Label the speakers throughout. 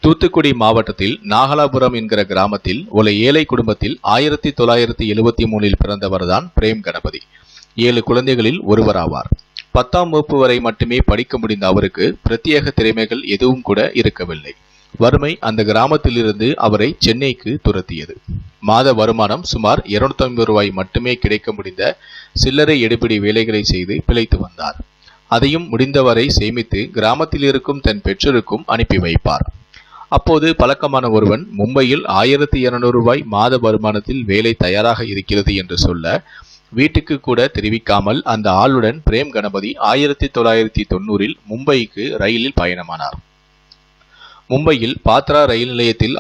Speaker 1: தூத்துக்குடி மாவட்டத்தில் நாகலாபுரம் என்கிற கிராமத்தில் ஒரு ஏழை குடும்பத்தில் 1973 பிறந்தவர்தான் பிரேம் கணபதி. 7 குழந்தைகளில் ஒருவராவார். 10ஆம் வகுப்பு வரை மட்டுமே படிக்க முடிந்த அவருக்கு பிரத்யேக திறமைகள் எதுவும் கூட இருக்கவில்லை. வறுமை அந்த கிராமத்திலிருந்து அவரை சென்னைக்கு துரத்தியது. மாத வருமானம் சுமார் 250 ரூபாய் மட்டுமே கிடைக்க முடிந்த சில்லறை எடுபிடி வேலைகளை செய்து பிழைத்து வந்தார். அதையும் முடிந்தவரை சேமித்து கிராமத்தில் இருக்கும் தன் பெற்றோருக்கும் அனுப்பி வைப்பார். அப்போது பழக்கமான ஒருவன் மும்பையில் 1200 ரூபாய் மாத வருமானத்தில் வேலை தயாராக இருக்கிறது என்று சொல்ல, வீட்டுக்கு கூட தெரிவிக்காமல் அந்த ஆளுடன் பிரேம் கணபதி 1990 மும்பைக்கு ரயிலில் பயணமானார். மும்பையில் பாத்ரா ரயில் நிலையத்தில்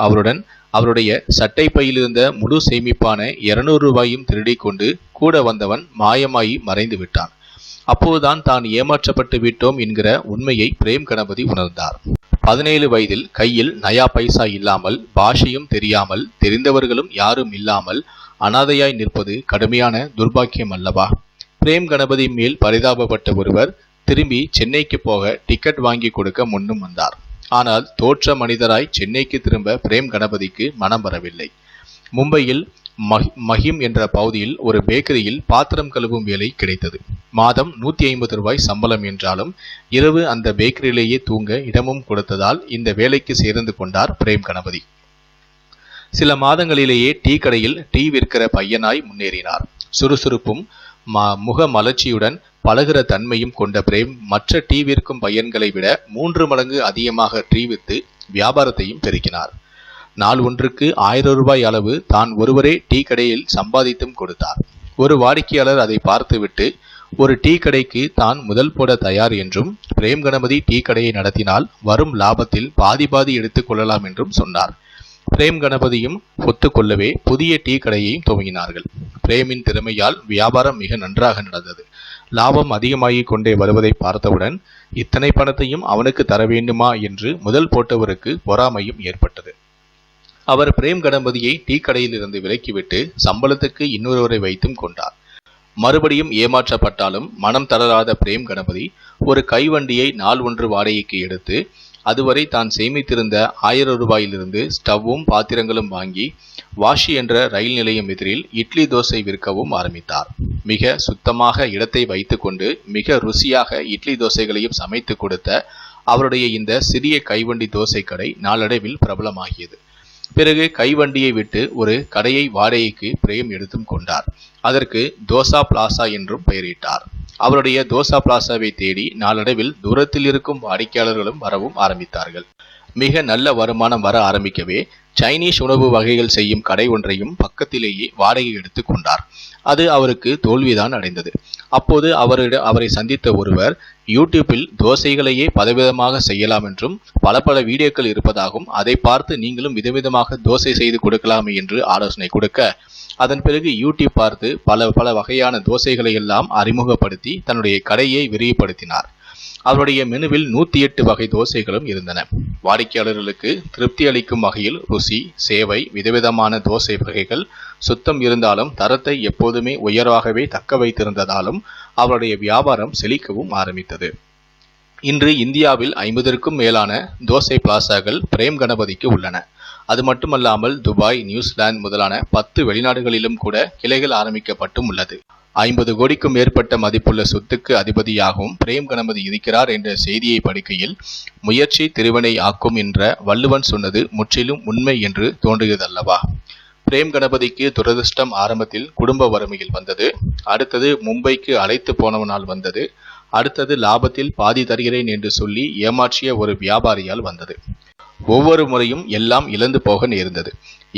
Speaker 1: அவருடைய சட்டை பையில் இருந்த முழு சேமிப்பான 200 ரூபாயும் திருடி கொண்டு கூட வந்தவன் மாயமாயி மறைந்து விட்டான். அப்போதுதான் தான் ஏமாற்றப்பட்டு விட்டோம் என்கிற உண்மையை பிரேம் கணபதி உணர்ந்தார். 17 வயதில் கையில் நயா பைசா இல்லாமல், பாஷையும் தெரியாமல், தெரிந்தவர்களும் யாரும் இல்லாமல் அனாதையாய் நிற்பது கடுமையான துர்பாக்கியம் அல்லவா? பிரேம் கணபதி மேல் பரிதாபப்பட்ட ஒருவர் திரும்பி சென்னைக்கு போக டிக்கெட் வாங்கி கொடுக்க முன்னும் வந்தார். ஆனால் தோற்ற மனிதராய் சென்னைக்கு திரும்ப பிரேம் கணபதிக்கு மனம் வரவில்லை. மும்பையில் மஹிம் என்ற பகுதியில் ஒரு பேக்கரியில் பாத்திரம் கழுவும் வேலை கிடைத்தது. மாதம் 150 ரூபாய் சம்பளம் என்றாலும் இரவு அந்த பேக்கரியிலேயே தூங்க இடமும் கொடுத்ததால் இந்த வேலைக்கு சேர்ந்து கொண்டார் பிரேம் கணபதி. சில மாதங்களிலேயே டீ கடையில் டீ விற்கிற பையனாய் முன்னேறினார். சுறுசுறுப்பும் முக மலர்ச்சியுடன் பழகிற தன்மையும் கொண்ட பிரேம் மற்ற டீ விற்கும் பையன்களை விட 3 மடங்கு அதிகமாக டீ விற்று வியாபாரத்தையும் பெருக்கினார். நாள் ஒன்றுக்கு 1000 ரூபாய் அளவு தான் ஒருவரே டீ கடையில் சம்பாதித்தும் கொடுத்தார். ஒரு வாடிக்கையாளர் அதை பார்த்துவிட்டு ஒரு டீ கடைக்கு தான் முதல் போட தயார் என்றும், பிரேம் கணபதி டீ கடையை நடத்தினால் வரும் லாபத்தில் பாதி எடுத்துக் கொள்ளலாம் என்றும் சொன்னார். பிரேம் கணபதியும் ஒத்துக்கொள்ளவே புதிய டீ கடையையும் துவங்கினார்கள். பிரேமின் திறமையால் வியாபாரம் மிக நன்றாக நடந்தது. லாபம் அதிகமாகிக் கொண்டே வருவதை பார்த்தவுடன் இத்தனை பணத்தையும் அவனுக்கு தர வேண்டுமா என்று முதல் போட்டவருக்கு பொறாமையும் ஏற்பட்டது. அவர் பிரேம் கணபதியை டீ கடையில் இருந்து விலக்கிவிட்டு சம்பளத்துக்கு இன்னொருவரை வைத்தும் கொண்டார். மறுபடியும் ஏமாற்றப்பட்டாலும் மனம் தளராத பிரேம் கணபதி ஒரு கைவண்டியை நாள் ஒன்று வாடகைக்கு எடுத்து அதுவரை தான் சேமித்திருந்த 1000 ரூபாயிலிருந்து ஸ்டவ்வும் பாத்திரங்களும் வாங்கி வாஷி என்ற ரயில் நிலையம் எதிரில் இட்லி தோசை விற்கவும் ஆரம்பித்தார். மிக சுத்தமாக இடத்தை வைத்துக்கொண்டு மிக ருசியாக இட்லி தோசைகளையும் சமைத்து கொடுத்த அவருடைய இந்த சிறிய கைவண்டி தோசை கடை நாளடைவில் பிரபலமாகியது. பிறகு கைவண்டியை விட்டு ஒரு கடையை வாடகைக்கு பிரேம் எடுத்தும் கொண்டார். அதற்கு தோசா பிளாசா என்றும் பெயரிட்டார். அவருடைய தோசா பிளாசாவை தேடி நாளடைவில் தூரத்தில் இருக்கும் வாடிக்கையாளர்களும் வரவும் ஆரம்பித்தார்கள். மிக நல்ல வருமானம் வர ஆரம்பிக்கவே சைனீஸ் உணவு வகைகள் செய்யும் கடை ஒன்றையும் பக்கத்திலேயே வாடகை எடுத்து கொண்டார். அது அவருக்கு தோல்விதான் அடைந்தது. அப்போது அவரை சந்தித்த ஒருவர் யூடியூப்பில் தோசைகளையே பலவிதமாக செய்யலாம் என்றும் பல வீடியோக்கள் இருப்பதாகவும் அதை பார்த்து நீங்களும் விதவிதமாக தோசை செய்து கொடுக்கலாமே என்று ஆலோசனை கொடுக்க, அதன் பிறகு யூடியூப் பார்த்து பல வகையான தோசைகளை எல்லாம் அறிமுகப்படுத்தி தன்னுடைய கடையை விரிவுபடுத்தினார். அவருடைய மெனுவில் 108 வகை தோசைகளும் இருந்தன. வாடிக்கையாளர்களுக்கு திருப்தி அளிக்கும் வகையில் ருசி, சேவை, விதவிதமான தோசை வகைகள், சுத்தம் இருந்தாலும் தரத்தை எப்போதுமே உயர்வாகவே தக்க வைத்திருந்ததாலும் அவருடைய வியாபாரம் செழிக்கவும் ஆரம்பித்தது. இன்று இந்தியாவில் 50க்கும் மேலான தோசை பிளாசாக்கள் பிரேம் கணபதிக்கு உள்ளன. அது மட்டுமல்லாமல் துபாய், நியூசிலாந்து முதலான 10 வெளிநாடுகளிலும் கூட கிளைகள் ஆரம்பிக்கப்பட்டும் உள்ளது. 50 கோடிக்கும் மேற்பட்ட மதிப்புள்ள சொத்துக்கு அதிபதியாகவும் பிரேம் கணபதி இருக்கிறார் என்ற செய்தியை படிக்கையில் முயற்சி திருவினை ஆக்கும் என்ற வள்ளுவன் சொன்னது முற்றிலும் உண்மை என்று தோன்றியதல்லவா? பிரேம் கணபதிக்கு துரதிர்ஷ்டம் ஆரம்பத்தில் குடும்ப வறுமையில் வந்தது. அடுத்தது மும்பைக்கு அழைத்து போனவனால் வந்தது. அடுத்தது லாபத்தில் பாதி தருகிறேன் என்று சொல்லி ஏமாற்றிய ஒரு வியாபாரியால் வந்தது. ஒவ்வொரு முறையும் எல்லாம் இழந்து போக நேர்ந்தது.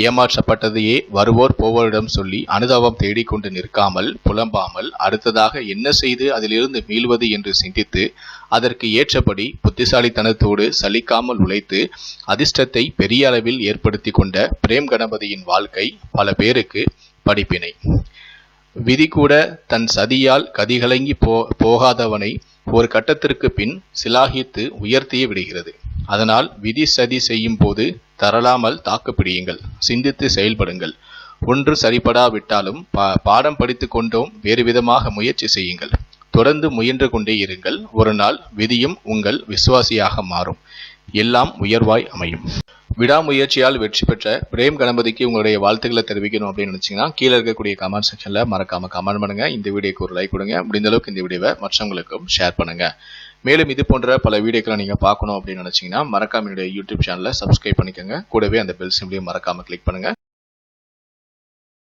Speaker 1: ஏமாற்றப்பட்டதையே வருவோர் போவோரிடம் சொல்லி அனுதாபம் தேடிக்கொண்டு நிற்காமல், புலம்பாமல், அடுத்ததாக என்ன செய்து அதிலிருந்து மீள்வது என்று சிந்தித்து அதற்கு ஏற்றபடி புத்திசாலித்தனத்தோடு சலிக்காமல் உழைத்து அதிர்ஷ்டத்தை பெரிய அளவில் ஏற்படுத்தி கொண்ட பிரேம் கணபதியின் வாழ்க்கை பல பேருக்கு படிப்பினை. விதி கூட தன் சதியால் கதிகலங்கி போகாதவனை ஒரு கட்டத்திற்கு பின் சிலாகித்து உயர்த்தியே விடுகிறது. அதனால் விதி சதி செய்யும் போது தரலாமல் தாக்குப்பிடியுங்கள், சிந்தித்து செயல்படுங்கள். ஒன்று சரிபடாவிட்டாலும் பாடம் படித்து கொண்டோம் வேறு விதமாக முயற்சி செய்யுங்கள். தொடர்ந்து முயன்று கொண்டே இருங்கள். ஒரு நாள் விதியும் உங்கள் விசுவாசியாக மாறும். எல்லாம் உயர்வாய் அமையும். விடாமுயற்சியால் வெற்றி பெற்ற பிரேம் கணபதிக்கு உங்களுடைய வாழ்த்துக்களை தெரிவிக்கணும் அப்படின்னு நினைச்சீங்கன்னா கீழே இருக்கக்கூடிய கமெண்ட் செக்ஷன்ல மறக்காம கமெண்ட் பண்ணுங்க. இந்த வீடியோக்கு ஒரு லைக் கொடுங்க. முடிந்த அளவுக்கு இந்த வீடியோவை மற்றவங்களுக்கும் ஷேர் பண்ணுங்க. மேலும் இது போன்ற பல வீடியோக்களை நீங்க பார்க்கணும் அப்படின்னு நினைச்சீங்கன்னா மறக்காம என்னுடைய யூடியூப் சேனலை சப்ஸ்கிரைப் பண்ணிக்கோங்க. கூடவே அந்த பெல் சிம்பிளையும் மறக்காம கிளிக் பண்ணுங்க.